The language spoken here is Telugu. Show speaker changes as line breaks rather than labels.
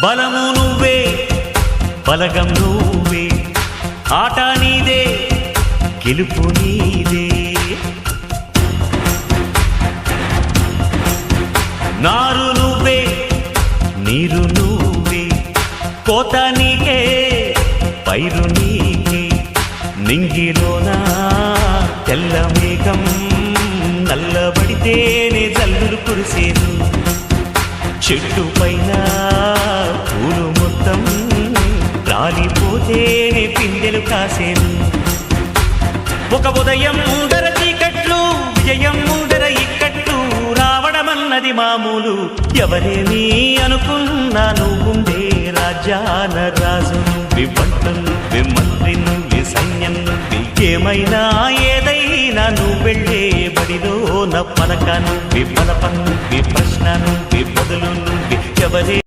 బలము నువ్వే బలగం నువ్వే, ఆట నీదే గెలుపు నీదే. నారు నువ్వే నీరు నువ్వే, కోత నీకే పైరు నీకే. నింగిలోన తెల్ల మేఘం నల్లబడితేనే జల్లులు కురిసేను, చెట్టు పైన పూలు మొత్తం రాలిపోతేనే పిందెలు కాసేను. ఒక ఉదయం ముందర చీకట్లు, విజయం ముందర ఇక్కట్లు, రావడమన్నది మామూలు. ఎవరేమీ అనుకున్నా నువ్వుండే రాజ్యాన రాజు నువ్వి, వంట నువ్వి, మంత్రి నువ్వి, సైన్యం నువ్వి. ఏమైనా ఏదైనా నువ్వు వెళ్ళే బడిలో నా పలక నువ్వి, బలపం నువ్వి, ప్రశ్న నువ్వి, బదులు నువ్వి. ఎవరే